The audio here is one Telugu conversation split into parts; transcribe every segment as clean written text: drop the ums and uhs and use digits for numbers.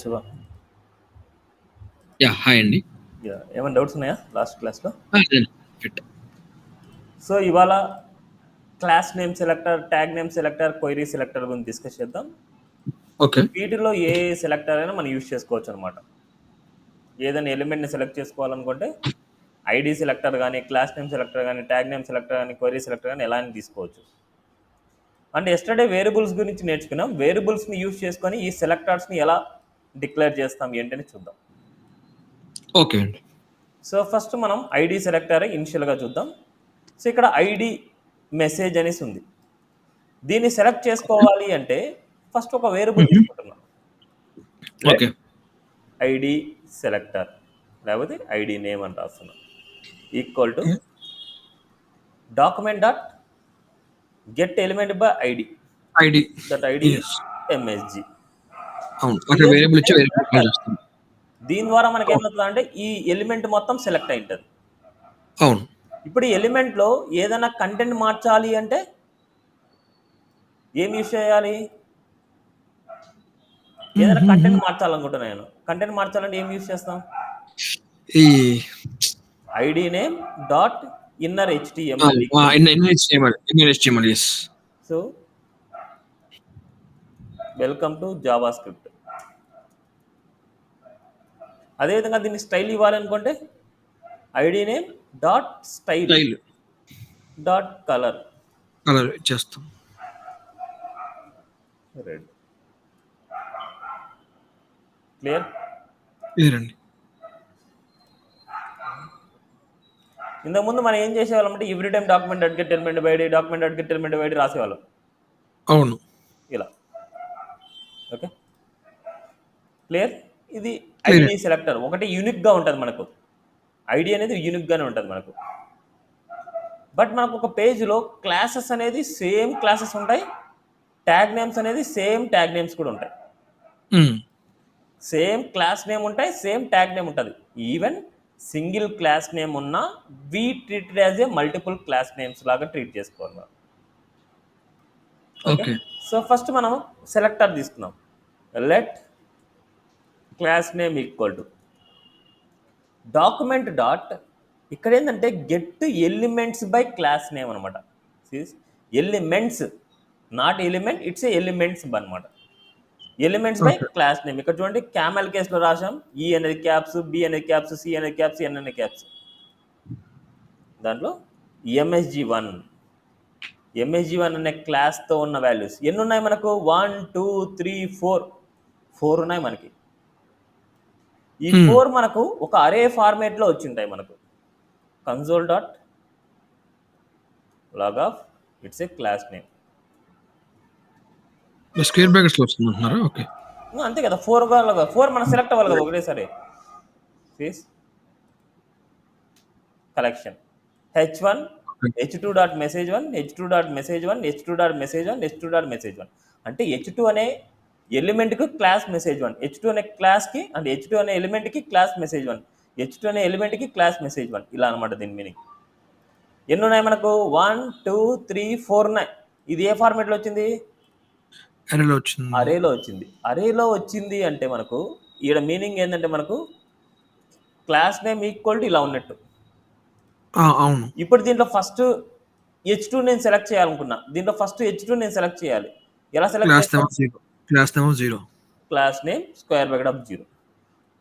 శివ. యాహ్! హాయ్ అండి. ఏమైనా డౌట్స్ ఉన్నాయా లాస్ట్ క్లాస్లో? అదేనండి. ఫిట్. సో ఇవాళ class name selector, tag name selector, query selector గురించి డిస్కస్ చేద్దాం. ఓకే. వీటిలో ఏ సెలెక్టర్ అయినా మనం యూజ్ చేసుకోవచ్చు అనమాట. ఏదైనా ఎలిమెంట్ని సెలెక్ట్ చేసుకోవాలనుకుంటే ఐడి సెలెక్టర్ కానీ, క్లాస్ నేమ్ సెలెక్టర్ కానీ, ట్యాగ్ నేమ్ సెలెక్టర్ కానీ, క్వైరీ సెలెక్టర్ కానీ ఎలా అయినా తీసుకోవచ్చు. అంటే ఎస్టర్డే వేరియబుల్స్ గురించి నేర్చుకున్నాం. వేరియబుల్స్ని యూజ్ చేసుకొని ఈ సెలెక్టర్స్ని ఎలా డిక్లేర్ చేస్తాం ఏంటని చూద్దాం. ఓకే అండి. సో ఫస్ట్ మనం ఐడి సెలెక్టర్ ఇనిషియల్గా చూద్దాం. సో ఇక్కడ ఐడి మెసేజ్ అనేసి ఉంది. దీన్ని సెలెక్ట్ చేసుకోవాలి అంటే ఫస్ట్ ఒక వేరియబుల్ హుహు. తీసుకుంటున్నాం. Let okay. ఐడి సెలెక్టర్ లేకపోతే ఐడి నేమ్ అని రాస్తున్నాం equal to document dot get element by ID ID. That ID yes. MSG. అవును. అక్కడ వేరియబుల్ ఇచ్చి వేరియబుల్ కాల్ చేస్తాం. దీని ద్వారా మనకి అవును. ఏమవుతుంది అంటే ఈ ఎలిమెంట్ మొత్తం సెలెక్ట్ అయి ఉంటుంది. అవును. ఇప్పుడు ఈ ఎలిమెంట్లో ఏదైనా కంటెంట్ మార్చాలి అంటే ఏం యూజ్ చేయాలి? ఏదైనా హుహుహు. కంటెంట్ మార్చాలనుకుంటున్నా నేను. కంటెంట్ మార్చాలంటే ఏం యూజ్ చేస్తాం? ఈ ID name dot inner HTML. HTML yes. So welcome to JavaScript. అదేవిధంగా దీన్ని స్టైల్ ఇవ్వాలనుకుంటే ID name dot style style dot colour colour ఇచ్చేస్తాం. రెడ్. క్లియర్? క్లియరండి. ఇంతకుముందు మనం ఏం చేసేవాళ్ళం every time document dot get element by ID, document dot get element by ID రాసేవాళ్ళం అవును. ఇలా. Okay, clear? ఇది ఐడి క్లియర్. సెలెక్టర్ ఒకటి యూనిక్గా ఉంటుంది మనకు. ఐడి అనేది యూనిక్గానే ఉంటుంది మనకు. బట్ మనకు ఒక పేజ్లో క్లాసెస్ అనేది సేమ్ క్లాసెస్ ఉంటాయి, ట్యాగ్ నేమ్స్ అనేది సేమ్ ట్యాగ్ నేమ్స్ కూడా ఉంటాయి. హ్మ్. సేమ్ క్లాస్ నేమ్ ఉంటాయి, సేమ్ ట్యాగ్ నేమ్ ఉంటుంది. ఈవెన్ సింగిల్ క్లాస్ నేమ్ ఉన్నా we treated as a multiple class names లాగా ట్రీట్ చేసుకోవాలి మనం. Okay, okay. సో ఫస్ట్ మనం సెలెక్టర్ తీసుకున్నాం. Let class name equal to document dot ఇక్కడ ఏంటంటే get elements by class name అనమాట. Elements, not element, it's elements అనమాట. Elements by okay. Class name. ఇక్కడ చూడండి క్యామెల్ కేసులో రాసాం. ఈ అనేది క్యాప్స్, బి అనేది క్యాప్స్, సి అనేది క్యాప్స్, ఎన్ అనేది క్యాప్స్. దాంట్లో ఎంఎస్జి1 అనే క్లాస్తో ఉన్న వాల్యూస్ ఎన్ని ఉన్నాయి మనకు? 1 2 3 4 ఉన్నాయి మనకి. ఈ 4 మనకు ఒక అరే ఫార్మేట్లో వచ్చింటాయి మనకు. Console dot log of it's a class name. Square బ్రాకెట్స్‌లో వస్తుందంటున్నారా? ఓకే. అంతే కదా, 4 మనం సెలెక్ట్ అవ్వాలి కదా ఒకటేసారి. Collection h1 h2 dot message 1, h2 dot message 1, h2 dot message 1, h2 dot message 1. అంటే h2 అనే ఎలిమెంట్కి క్లాస్ మెసేజ్ 1, h2 అనే క్లాస్కి అంటే h2 అనే ఎలిమెంట్కి క్లాస్ మెసేజ్ 1, h2 అనే ఎలిమెంట్కి క్లాస్ మెసేజ్ 1, ఇలా అనమాట దీని మీనింగ్. ఎన్ని ఉన్నాయి మనకు? 1 2 3 4 ఉన్నాయి. ఇది ఏ ఫార్మేట్లో వచ్చింది? అరేలో వచ్చింది. అరేలో వచ్చింది అంటే మనకు ఈడ మీనింగ్ ఏంటంటే మనకు క్లాస్ నేమ్ ఈక్వల్ టు ఇలా ఉన్నట్టు. అవును. ఇప్పుడు దీంట్లో ఫస్ట్ h2 నేను సెలెక్ట్ చేయాలనుకున్నా. దీంట్లో ఫస్ట్ h2 నేను సెలెక్ట్ చేయాలి. ఎలా సెలెక్ట్ చేస్తాం? Class name 0. Class name square bracket of 0.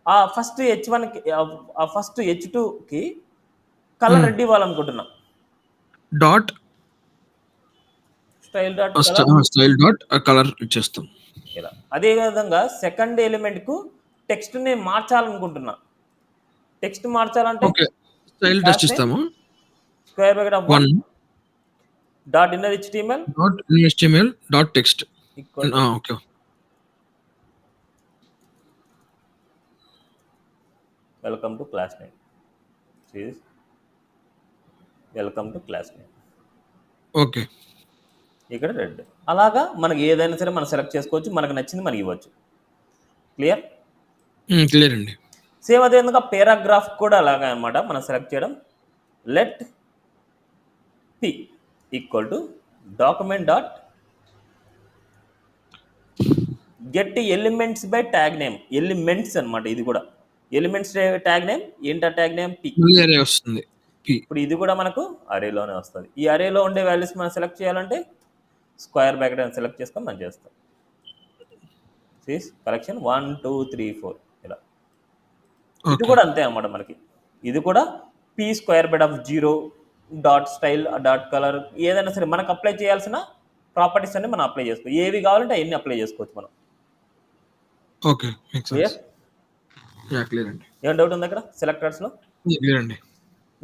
ఆ ఫస్ట్ h1కి ఆ ఫస్ట్ h2కి కలర్ రెడ్ ఇవ్వాలనుకుంటున్నా. Dot style dot colour style dot colour ఇచ్చేస్తాం. ఇలా. అదే విధంగా సెకండ్ ఎలిమెంట్కు టెక్స్ట్ నేను మార్చాలనుకుంటున్నా. టెక్స్ట్ మార్చాలంటే ఓకే. స్టైల్ టెస్ట్ ఇస్తాము. Square bracket of 1 dot inner HTML dot HTML dot text equal to okay. Welcome to class name. Welcome to class name. Okay. ఇక్కడ రెడ్. అలాగా మనకి ఏదైనా సరే మనం సెలెక్ట్ చేసుకోవచ్చు, మనకు నచ్చింది మనకి ఇవ్వచ్చు. క్లియర్? క్లియర్ అండి. సేమ్ అదేవిధంగా పేరాగ్రాఫ్ కూడా అలాగే అనమాట. మనం సెలెక్ట్ చేయడం let P equal to document dot get elements by tag name, elements అనమాట. ఇది కూడా ఎలిమెంట్స్ ట్యాగ్ నేమ్. ఏంటి ఆ ట్యాగ్ నేమ్? పి. మళ్ళీ అరే వస్తుంది పి. ఇప్పుడు ఇది కూడా మనకు అరేలోనే వస్తుంది. ఈ అరేలో ఉండే వాల్యూస్ మనం సెలెక్ట్ చేయాలంటే స్క్వేర్ బ్రాకెట్ అని సెలెక్ట్ చేసుకొని మనం చేస్తాం. సీస్ కలెక్షన్ 1 2 3 4 ఇలా. ఇది ఓకే కూడా అంతే అనమాట మనకి. ఇది కూడా P square bed of 0 dot style dot colour ఏదైనా సరే మనకు అప్లై చేయాల్సిన ప్రాపర్టీస్ అన్ని మనం అప్లై చేసుకోవచ్చు. ఏవి కావాలంటే అవన్నీ అప్లై చేసుకోవచ్చు మనం. Okay make clear? Sense. Yeah clear అండి. ఏమైనా డౌట్ ఉంది అక్కడ సెలెక్టర్స్లో? క్లియర్ అండి.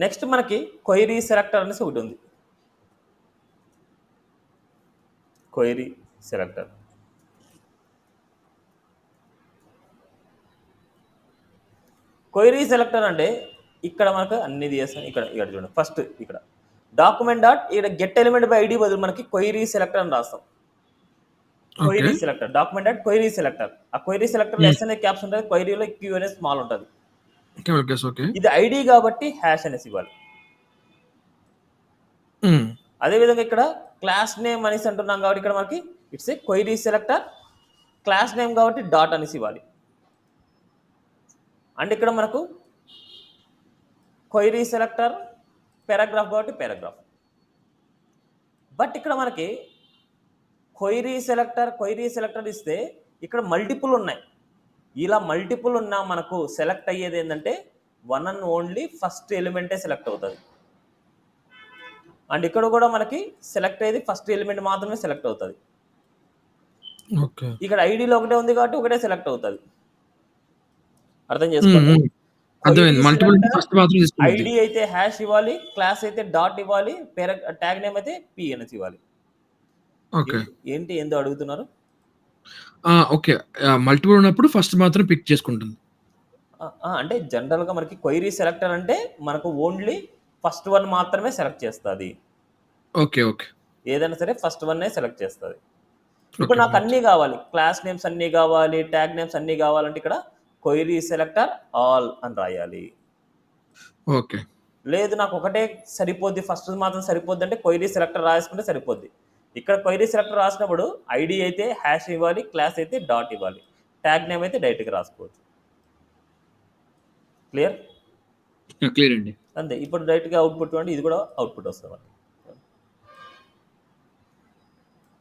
నెక్స్ట్ మనకి క్వైరీ సెలెక్టర్ అనేసి ఒకటి ఉంది. Query selector. క్వైరీ సెలెక్టర్ అంటే ఇక్కడ మనకు అన్ని చేస్తాం. ఇక్కడ ఇక్కడ చూడండి ఫస్ట్ ఇక్కడ డాక్యుమెంట్ డాట్ ఇక్కడ గెట్ ఎలిమెంట్ బై ఐడి బదులు మనకి క్వైరీ సెలెక్టర్ అని రాస్తాం. Query okay selector document dot query selector. ఆ క్వైరీ సెలెక్టర్ ఎస్ అనే క్యాప్స్ ఉంటుంది, క్వైరీలో క్యూ అనే స్మాల్ ఉంటుంది. ఓకే ఇది ఐడి కాబట్టి హ్యాష్ అనేసి ఇవ్వాలి. అదేవిధంగా ఇక్కడ క్లాస్ నేమ్ అనేసి అంటున్నాం కాబట్టి ఇక్కడ మనకి it's a query selector. Class name కాబట్టి డాట్ అనేసి ఇవ్వాలి. అండ్ ఇక్కడ మనకు క్వైరీ సెలెక్టర్ పారాగ్రాఫ్ కాబట్టి పారాగ్రాఫ్. బట్ ఇక్కడ మనకి క్వైరీ సెలెక్టర్ ఇస్తే ఇక్కడ మల్టిపుల్ ఉన్నాయి. ఇలా మల్టిపుల్ ఉన్నా మనకు సెలెక్ట్ అయ్యేది ఏంటంటే వన్ అండ్ ఓన్లీ ఫస్ట్ ఎలిమెంటే సెలెక్ట్ అవుతుంది. అండ్ ఇక్కడ కూడా మనకి సెలెక్ట్ అయ్యేది ఫస్ట్ ఎలిమెంట్ మాత్రమే సెలెక్ట్ అవుతుంది. ఓకే ఇక్కడ ఐడిలో ఒకటే ఉంది కాబట్టి ఒకటే సెలెక్ట్ అవుతుంది. అర్థం చేసుకోండి. అర్థమైంది. మల్టిపుల్ ఫస్ట్ మాత్రం తీసుకుంటుంది. ఐడి అయితే హ్యాష్ ఇవ్వాలి, క్లాస్ అయితే డాట్ ఇవ్వాలి, ట్యాగ్ నేమ్ అయితే పి అనేసి ఇవ్వాలి. ఓకే ఏంటి ఏందో అడుగుతున్నారు? ఓకే మల్టిపుల్ ఉన్నప్పుడు ఫస్ట్ మాత్రం పిక్ చేసుకుంటుంది. అంటే జనరల్గా మనకి క్వైరీ సెలెక్టర్ అంటే మనకు ఓన్లీ ఫస్ట్ వన్ మాత్రమే సెలెక్ట్ చేస్తుంది. ఓకే ఓకే ఏదైనా సరే ఫస్ట్ వన్నే సెలెక్ట్ చేస్తుంది. ఇప్పుడు నాకు అన్నీ కావాలి, క్లాస్ నేమ్స్ అన్నీ కావాలి, ట్యాగ్ నేమ్స్ అన్నీ కావాలంటే ఇక్కడ క్వైరీ సెలెక్టర్ ఆల్ అని రాయాలి. ఓకే లేదు నాకు ఒకటే సరిపోద్ది, ఫస్ట్ మాత్రం సరిపోద్ది అంటే క్వైరీ సెలెక్టర్ రాసుకుంటే సరిపోద్ది. ఇక్కడ క్వైరీ సెలెక్టర్ రాసినప్పుడు ఐడి అయితే హ్యాష్ ఇవ్వాలి, క్లాస్ అయితే డాట్ ఇవ్వాలి, ట్యాగ్ నేమ్ అయితే డైరెక్ట్గా రాసుకోవచ్చు. క్లియర్? క్లియర్ అండి. అంతే. ఇప్పుడు డైరెక్ట్గా అవుట్పుట్ అంటే ఇది కూడా అవుట్పుట్ వస్తుంది.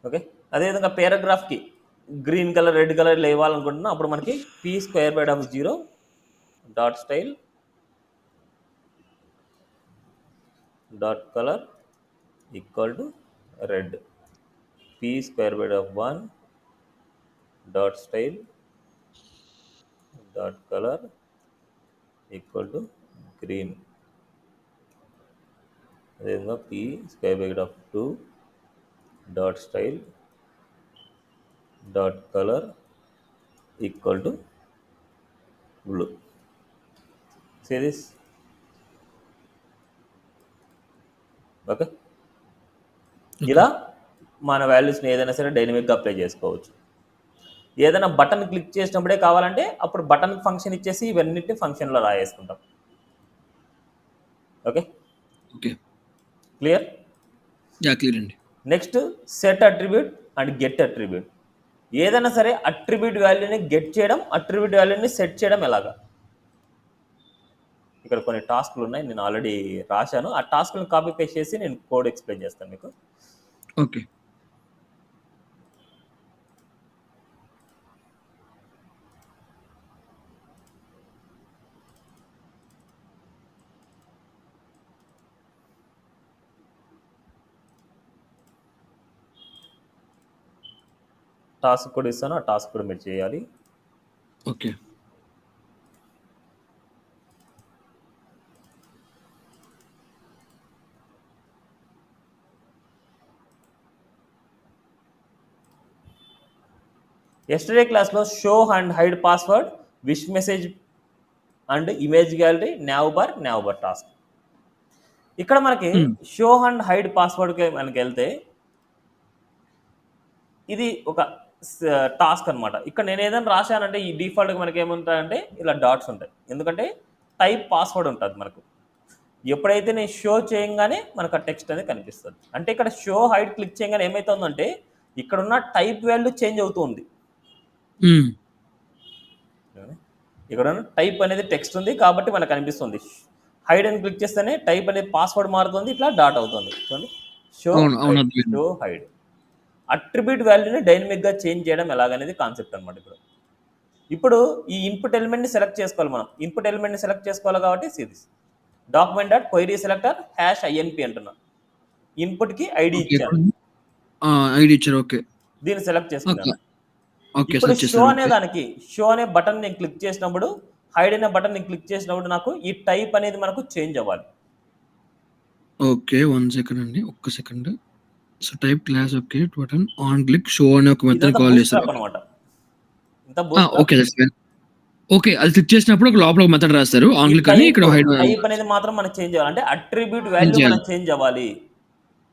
ఓకే. అదేవిధంగా పారాగ్రాఫ్కి గ్రీన్ కలర్ రెడ్ కలర్లో ఇవ్వాలనుకుంటున్నాం. అప్పుడు మనకి p square bracket of 0 dot style dot colour equal to red, p square bracket of 1 dot style dot colour equal to green. అదేవిధంగా p square bracket of 2 dot style dot colour equal to blue. See this? Okay. ఇలా మన వాల్యూస్ని ఏదైనా సరే డైనమిక్గా అప్లై చేసుకోవచ్చు. ఏదైనా బటన్ క్లిక్ చేసినప్పుడే కావాలంటే అప్పుడు బటన్ ఫంక్షన్ ఇచ్చేసి ఇవన్నిటిని ఫంక్షన్లో రాయేసుకుంటాం. Okay okay clear? క్లియర్ అండి. Next set attribute and get attribute. ఏదైనా సరే అట్రిబ్యూట్ వాల్యూని గెట్ చేయడం, అట్రిబ్యూట్ వాల్యూని సెట్ చేయడం ఎలాగా? ఇక్కడ కొన్ని టాస్క్లు ఉన్నాయి, నేను ఆల్రెడీ రాశాను. ఆ టాస్క్లను కాపీ పేస్ట్ చేసి నేను కోడ్ ఎక్స్ప్లెయిన్ చేస్తాను మీకు. ఓకే టాస్క్ కూడా ఇస్తాను, ఆ టాస్క్ కూడా మీరు చేయాలి. ఓకే ఎస్టర్డే క్లాస్లో show and hide password, wish message and image gallery, now bar task. ఇక్కడ మనకి షో అండ్ హైడ్ పాస్వర్డ్కి మనకి వెళ్తే ఇది ఒక టాస్క్ అనమాట. ఇక్కడ నేను ఏదైనా రాశానంటే ఈ డిఫాల్ట్గా మనకి ఏముంటాయంటే ఇలా డాట్స్ ఉంటాయి, ఎందుకంటే టైప్ పాస్వర్డ్ ఉంటుంది మనకు. ఎప్పుడైతే నేను షో చేయగానే మనకు ఆ టెక్స్ట్ అనేది కనిపిస్తుంది. అంటే ఇక్కడ షో హైడ్ క్లిక్ చేయగానే ఏమవుతుందంటే ఇక్కడ ఉన్న టైప్ వాల్యూ చేంజ్ అవుతుంది. హ్మ్. ఇక్కడ టైప్ అనేది టెక్స్ట్ ఉంది కాబట్టి మనకు కనిపిస్తుంది. హైడ్ అని క్లిక్ చేస్తేనే టైప్ అనేది పాస్వర్డ్ మారుతుంది, ఇట్లా డాట్ అవుతుంది. చూడండి, షో అవును. అవును. హైడ్, అర్థమైంది. Show hide. అట్రిబ్యూట్ వాల్యూని డైనమిక్గా చేంజ్ చేయడం ఎలాగనేది కాన్సెప్ట్ అనమాట. ఇప్పుడు ఈ ఇన్పుట్ ఎలిమెంట్ని సెలెక్ట్ చేసుకోవాలి. మనం ఇన్పుట్ ఎలిమెంట్ని సెలెక్ట్ చేసుకోవాలి కాబట్టి series document dot query selector #inp అంటున్నా. ఇన్పుట్కి ఐడి ఓకే. ఇచ్చాను, ఆ! ఐడీ ఇచ్చారు. ఓకే. దీన్ని సెలెక్ట్ ఓకే. చేసుకున్నాను. ఓకే. ఇప్పుడు సెర్చ్ షో చేశారు. అనే ఓకే. దానికి షో అనే బటన్ నేను క్లిక్ చేసినప్పుడు, హైడ్ అనే బటన్ నేను క్లిక్ చేసినప్పుడు నాకు ఈ టైప్ అనేది మనకు చేంజ్ అవ్వాలి. ఓకే. 1 సెకండ్ అండి. ఒక్క second. So, type class okay. Button on click show అనే ఒక మెథడ్‌ని ఇదంతా కాల్ బూట్ చేశారు. Strap okay. అనమాట. ఇంత boot strap. Okay. That's fine. Okay. అది క్లిక్ చేసినప్పుడు ఒక లోపల ఒక మెథడ్ రాస్తారు. ఆన్ ఈ క్లిక్ అని టైప్ ఇక్కడ హైడ్ టైప్ అనేది మాత్రం మనం చేంజ్ చేయాలి. అంటే అట్రిబ్యూట్ వాల్యూ చేయాలి. మనం చేంజ్ అవ్వాలి.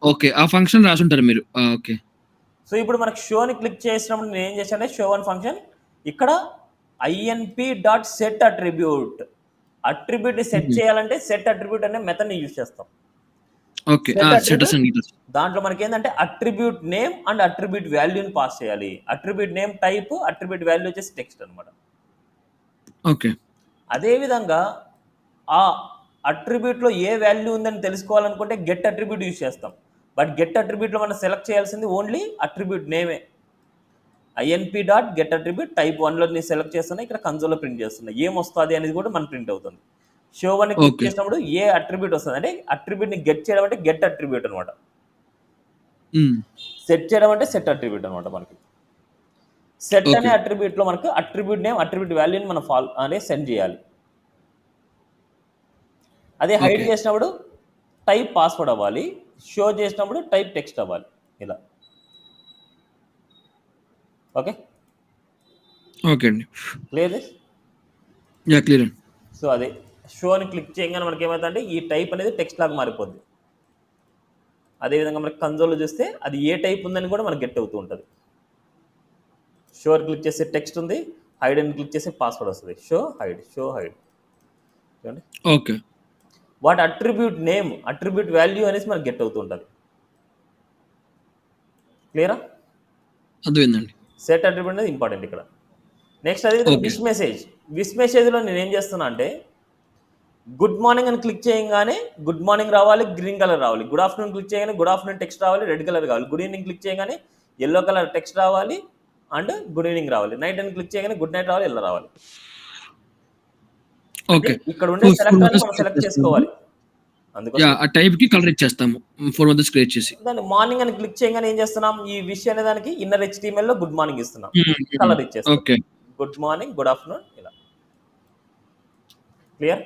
ఓకే. ఆ ఫంక్షన్ రాసుంటారు మీరు. ఓకే. సో ఇప్పుడు మనకు షోని క్లిక్ చేసినప్పుడు నేను ఏం చేశానంటే షో వన్ ఫంక్షన్ ఇక్కడ inp.set అట్రిబ్యూట్ అట్రిబ్యూట్ని సెట్ హుహు. చేయాలంటే సెట్ అట్రిబ్యూట్ అనే మెథడ్ని యూజ్ చేస్తాం. Okay. Set status attribute and details. దాంట్లో మనకి ఏంటంటే అట్రిబ్యూట్ నేమ్ అండ్ అట్రిబ్యూట్ వాల్యూని పాస్ చేయాలి. Attribute name type, attribute value వచ్చేసి టెక్స్ట్ అనమాట. ఓకే. అదేవిధంగా ఆ అట్రిబ్యూట్లో ఏ వాల్యూ ఉందని తెలుసుకోవాలనుకుంటే గెట్ అట్రిబ్యూట్ యూజ్ చేస్తాం. బట్ గెట్ అట్రిబ్యూట్లో మనం సెలెక్ట్ చేయాల్సింది ఓన్లీ అట్రిబ్యూట్ నేమే. inp.get అట్రిబ్యూట్ టైప్ 1లో నేను సెలెక్ట్ చేస్తున్నా, ఇక్కడ కన్సోల్లో ప్రింట్ చేస్తున్నా. ఏం వస్తుంది అనేది కూడా మనం ప్రింట్ అవుతుంది. Show one click okay. చేసినప్పుడు ఏ అట్రిబ్యూట్ వస్తుంది అంటే అట్రిబ్యూట్ని గెట్ చేయడం అంటే గెట్ అట్రిబ్యూట్ అనమాట. హ్మ్. సెట్ చేయడం అంటే సెట్ అట్రిబ్యూట్ అనమాట. మనకి సెట్ అనే ఓకే. అట్రిబ్యూట్లో మనకు అట్రిబ్యూట్ నేమ్, అట్రిబ్యూట్ వాల్యూని మనం అనేది సెండ్ చేయాలి. అదే హైడ్ ఓకే. చేసినప్పుడు టైప్ పాస్వర్డ్ అవ్వాలి, షో చేసినప్పుడు టైప్ టెక్స్ట్ అవ్వాలి. ఇలా ఓకే, ఓకే అండి. క్లియర్. క్లియర్ అండి. సో అదే షోని క్లిక్ చేయగానే మనకి ఏమవుతుందంటే ఈ టైప్ అనేది టెక్స్ట్ లాగా మారిపోద్ది. అదేవిధంగా మనకి కన్సోల్లో చూస్తే అది ఏ టైప్ ఉందని కూడా మనకు గెట్ అవుతూ ఉంటుంది. షోర్ క్లిక్ చేస్తే టెక్స్ట్ ఉంది, హైడ్ అని క్లిక్ చేస్తే పాస్వర్డ్ వస్తుంది. షో హైడ్ చూడండి. Okay. What attribute name, attribute value అనేసి మనకు గెట్ అవుతూ ఉంటుంది. క్లియరా? అర్థమైందండి. సెట్ అట్రిబ్యూట్ అనేది ఇంపార్టెంట్ ఇక్కడ. నెక్స్ట్ అదేవిధంగా ఓకే. విష్ మెసేజ్లో నేను ఏం చేస్తున్నా అంటే గుడ్ మార్నింగ్ అని క్లిక్ చేయగానే గుడ్ మార్నింగ్ రావాలి, గ్రీన్ కలర్ రావాలి. గుడ్ ఆఫ్టర్నూన్ క్లిక్ చేయగానే గుడ్ ఆఫ్టర్నూన్ టెక్స్ట్ రావాలి, రెడ్ కలర్ కావాలి. గుడ్ ఈవినింగ్ క్లిక్ చేయగానే ఎల్లో కలర్ టెక్స్ట్ రావాలి అండ్ గుడ్ ఈవినింగ్ రావాలి. నైట్ అని క్లిక్ చేయగానే గుడ్ నైట్ రావాలి, ఎల్లో రావాలి. అంటే ఓకే. ఇక్కడ ఉండే 4 సెలెక్టర్ మెథడ్స్ మనం క్రియేట్ సెలెక్ట్ చేసుకోవాలి. చేసుకోవాలి. అందుకోసం ఆ టైప్‌కి కలర్ ఇచ్చేస్తాము. 4 మెథడ్స్ క్రియేట్ చేసి. దాన్ని మార్నింగ్ అని క్లిక్ చేయగానే ఏం చేస్తున్నాం, ఈ విష్ అనే దానికి ఇన్నర్ HTML గుడ్ మార్నింగ్ ఇస్తున్నాం, హ్మ్. కలర్ ఇచ్చేస్తాం. Okay. Good morning, good afternoon ఇలా. క్లియర్.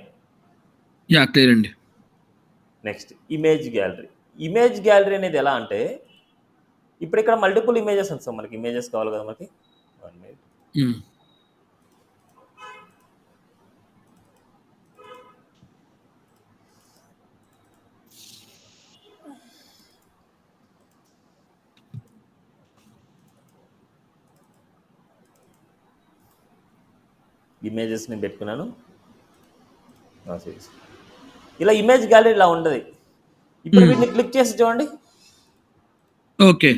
క్లియర్ అండి. నెక్స్ట్ ఇమేజ్ గ్యాలరీ అనేది ఎలా అంటే ఇప్పుడు ఇక్కడ మల్టిపుల్ ఇమేజెస్ వస్తాం. మనకి ఇమేజెస్ కావాలి కదా మనకి. 1 minute. హ్మ్. ఇమేజెస్ నేను పెట్టుకున్నాను. ఇలా ఇమేజ్ గ్యాలరీ ఇలా ఉంటుంది. ఇప్పుడు వీటిని క్లిక్ చేసి చూడండి, ఓకే.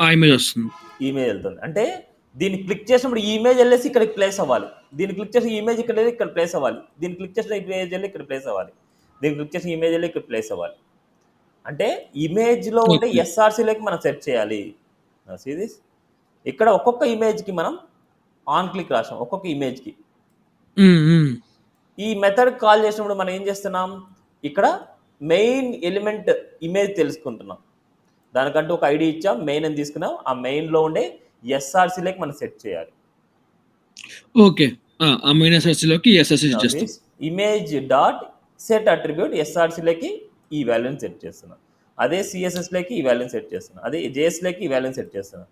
ఆ ఇమేజ్ వస్తుంది. ఇమేజ్ వెళ్తుంది. అంటే దీన్ని క్లిక్ చేసినప్పుడు ఈ ఇమేజ్ వెళ్ళేసి ఇక్కడికి ప్లేస్ అవ్వాలి. దీన్ని క్లిక్ చేసిన ఇమేజ్ ఇక్కడ వెళ్ళి ఇక్కడ ప్లేస్ అవ్వాలి. దీన్ని క్లిక్ చేసిన ఇమేజ్ వెళ్ళి ఇక్కడ ప్లేస్ అవ్వాలి. దీన్ని క్లిక్ చేసిన ఇమేజ్ వెళ్ళి ఇక్కడ ప్లేస్ అవ్వాలి. అంటే ఇమేజ్లో ఉండే ఓకే. ఎస్ఆర్సీలోకి మనం సెట్ చేయాలి. దిస్ ఇక్కడ ఒక్కొక్క ఇమేజ్కి మనం ఆన్ క్లిక్ రాసాం. ఒక్కొక్క ఇమేజ్కి ఈ మెథడ్ కాల్ చేసినప్పుడు మనం ఏం చేస్తున్నాం, ఇక్కడ మెయిన్ ఎలిమెంట్ ఇమేజ్ తెలుసుకుంటున్నాం. దానికంటూ ఒక ఐడి ఇచ్చాం, మెయిన్ అని తీసుకున్నాం. ఆ మెయిన్లో ఉండే ఎస్ఆర్సీలోకి మనం సెట్ చేయాలి. ఓకే. ఆ మెయిన్ ఎస్ఎస్‌లోకి ఎస్ఎస్‌సి చేస్తాం. ఇమేజ్ డాట్ సెట్ అట్రిబ్యూట్ ఎస్ఆర్సీలోకి ఈ వాల్యూని సెట్ చేస్తున్నాం. అదే సిఎస్ఎస్లోకి ఈ వాల్యూని సెట్ చేస్తున్నాం. అదే జేఎస్లోకి ఈ వాల్యూని సెట్ చేస్తున్నాం.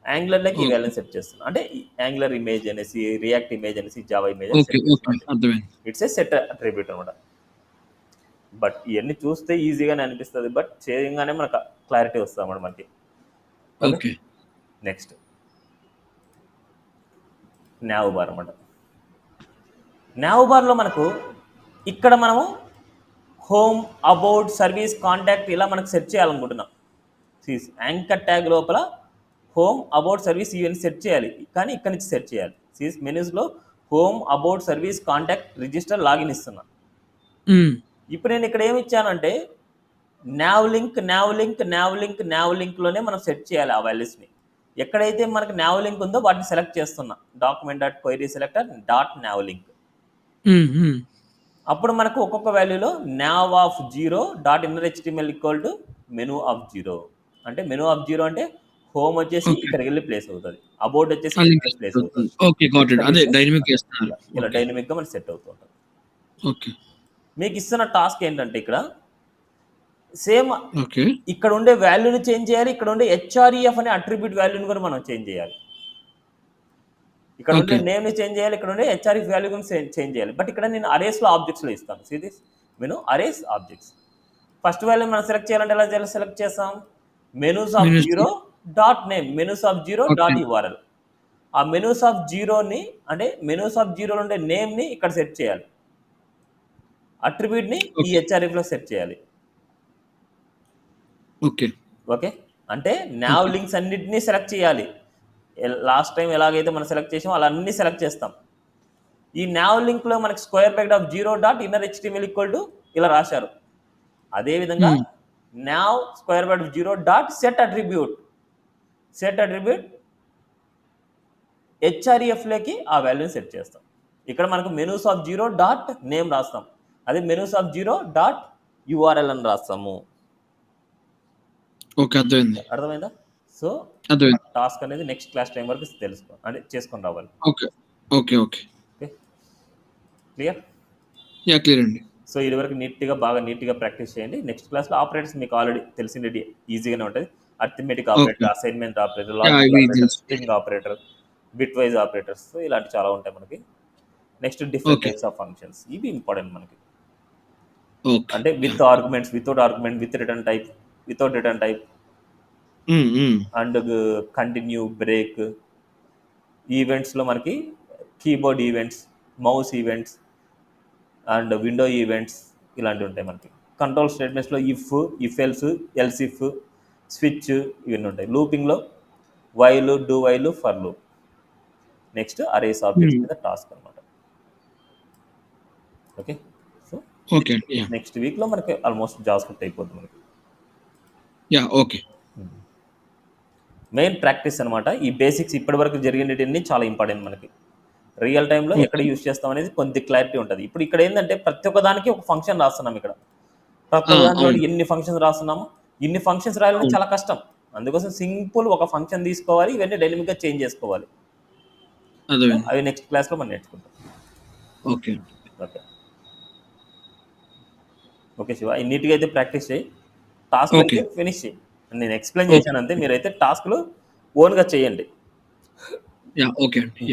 యాంగులర్లోకి ఈ ఓకే. వాల్యూని సెట్ చేస్తున్నాం. అంటే యాంగులర్ ఇమేజ్ అనేసి, రియాక్ట్ ఇమేజ్ అనేసి, జావా ఇమేజ్ అని ఓకే. Set okay. చేస్తున్నాం. అర్థమైంది. ఇట్స్ ఏ సెట్ అట్రిబ్యూట్ అనమాట. బట్ ఇవన్నీ చూస్తే ఈజీగానే అనిపిస్తుంది, బట్ చేయగానే మనకు క్లారిటీ వస్తుంది అన్నమాట మనకి. ఓకే. నెక్స్ట్ nav బార్ అనమాట. nav బార్లో మనకు ఇక్కడ మనము హోమ్, అబౌట్, సర్వీస్, కాంటాక్ట్ ఇలా మనకు సెట్ చేయాలనుకుంటున్నాం. యాంకర్ ట్యాగ్ లోపల హోమ్ అబౌట్ సర్వీస్ ఇవన్నీ సెట్ చేయాలి, కానీ ఇక్కడ నుంచి సెట్ చేయాలి. మెనూస్లో home about service contact register login ఇస్తున్నా. ఇప్పుడు నేను ఇక్కడ ఏమి ఇచ్చానంటే nav లింక్లోనే మనం సెట్ చేయాలి ఆ వాల్యూస్ని. ఎక్కడైతే మనకు nav లింక్ ఉందో వాటిని సెలెక్ట్ చేస్తున్నా, document dot query selector dot nav link. అప్పుడు మనకు ఒక్కొక్క వాల్యూలో nav of 0 dot inner HTML equal to menu of 0. అంటే మెనూ ఆఫ్ 0 అంటే హోమ్ వచ్చేసి ఓకే. ఇక్కడికి వెళ్ళి ప్లేస్ అవుతుంది, అబౌట్ వచ్చేసి ఆ లింక్ ప్లేస్ అవుతుంది. ఓకే. Got it. అదే Services డైనమిక్ చేస్తున్నారు. ఇలా ఓకే. డైనమిక్గా మనం సెట్ అవుతూ ఉంటుంది. ఓకే. మీకు ఇస్తున్న టాస్క్ ఏంటంటే ఇక్కడ సేమ్ ఓకే. ఇక్కడ ఉండే వాల్యూని చేంజ్ చేయాలి, ఇక్కడ ఉండే హెచ్ఆర్ఈఎఫ్ అనే అట్రిబ్యూట్ వాల్యూని కూడా మనం చేంజ్ చేయాలి. ఇక్కడ ఉండే ఓకే. నేమ్ని చేంజ్ చేయాలి, ఇక్కడ ఉండే హెచ్ఆర్ఈఎఫ్ వాల్యూ కూడా చేంజ్ చేయాలి. బట్ ఇక్కడ నేను అరేస్లో ఆబ్జెక్ట్స్లో ఇస్తాను. See this menu arrays objects. First value మనం సెలెక్ట్ చేయాలంటే ఎలా సెలెక్ట్ చేస్తాం? Menus of menus 0 dot name, menus of 0 okay. Dot URL. ఆ మెనూస్ ఆఫ్ 0ని అంటే మెనూస్ ఆఫ్ 0 ఉండే నేమ్ని ఇక్కడ సెట్ చేయాలి, అట్రిబ్యూట్ని ఈ ఓకే. హెచ్ఆర్ఈఎఫ్లో సెట్ చేయాలి. ఓకే. ఓకే, అంటే nav ఓకే. లింక్స్ అన్నిటినీ సెలెక్ట్ చేయాలి. లాస్ట్ టైం ఎలాగైతే మనం సెలెక్ట్ చేసామో అలా అన్నీ సెలెక్ట్ చేస్తాం. ఈ nav లింక్లో మనకి square bracket of 0 dot inner HTML equal to ఇలా రాశారు. అదేవిధంగా nav square bracket of 0 dot set attribute హెచ్ఆర్ఈఎఫ్లోకి ఆ వాల్యూని సెట్ చేస్తాం. ఇక్కడ మనకు మెనూస్ ఆఫ్ 0 డాట్ నేమ్ రాస్తాం, అదే మెనూస్ ఆఫ్ 0 డాట్ యూఆర్ఎల్ అని రాస్తాము. ఓకే. అర్థమైందా? సో అర్థమైంది. టాస్క్ అనేది నెక్స్ట్ క్లాస్ టైం వరకు తెలుసుకో అంటే చేసుకొని రావాలి. Okay. Okay. Okay. Okay, clear? Clear అండి. సో ఇది వరకు బాగా నీట్గా ప్రాక్టీస్ చేయండి. నెక్స్ట్ క్లాస్లో ఆపరేటర్స్ మీకు ఆల్రెడీ తెలిసింది, ఈజీగానే ఉంటుంది. Arithmetic operator, okay. Assignment operator, ఇవి లాజికల్ ఆపరేటర్, తెలుసు. String operator, bitwise operators, ఇలాంటి చాలా ఉంటాయి మనకి. Next different okay. Types of functions, ఇవి ఇంపార్టెంట్ మనకి. ఓకే. అంటే with arguments, without argument, with return type, without return type, and continue, break. ఈవెంట్స్లో మనకి keyboard events, mouse events and window events ఇలాంటివి ఉంటాయి మనకి. కంట్రోల్ స్టేట్మెంట్స్లో if else, else if, switch ఇవన్నీ ఉంటాయి. లూపింగ్లో while, do while, for loop. Next arrays objects మీద టాస్క్ అనమాట. Okay, so okay. నెక్స్ట్ వీక్లో మనకి ఆల్మోస్ట్ జావాస్క్రిప్ట్ అయిపోతుంది మనకి. ఓకే. మెయిన్ ప్రాక్టీస్ అనమాట. ఈ బేసిక్స్ ఇప్పటివరకు జరిగినవన్నీ చాలా ఇంపార్టెంట్ మనకి. రియల్ టైంలో ఎక్కడ యూజ్ చేస్తాం అనేది కొంత క్లారిటీ ఉంటుంది. ఇప్పుడు ఇక్కడ ఏంటంటే ప్రతి ఒక్క దానికి ఒక ఫంక్షన్ రాస్తున్నాం. ఇక్కడ ప్రతి ఒక్క దాంట్లో ఎన్ని ఫంక్షన్స్ రాస్తున్నాము, ఇన్ని ఫంక్షన్స్ రాయాలంటే చాలా కష్టం. అందుకోసం సింపుల్ ఒక ఫంక్షన్ తీసుకోవాలి, ఇవన్నీ డైనమిక్గా చేంజ్ చేసుకోవాలి. అవి నెక్స్ట్ క్లాస్లో మనం నేర్చుకుంటాం. ఓకే. ఓకే ఓకే శివ, నీట్గా అయితే ప్రాక్టీస్ చేయి, టాస్క్ అయితే ఫినిష్ చేయి. నేను ఎక్స్ప్లెయిన్ చేశాను అంతే, మీరైతే టాస్క్లు ఓన్గా చేయండి. ఓకే అండి.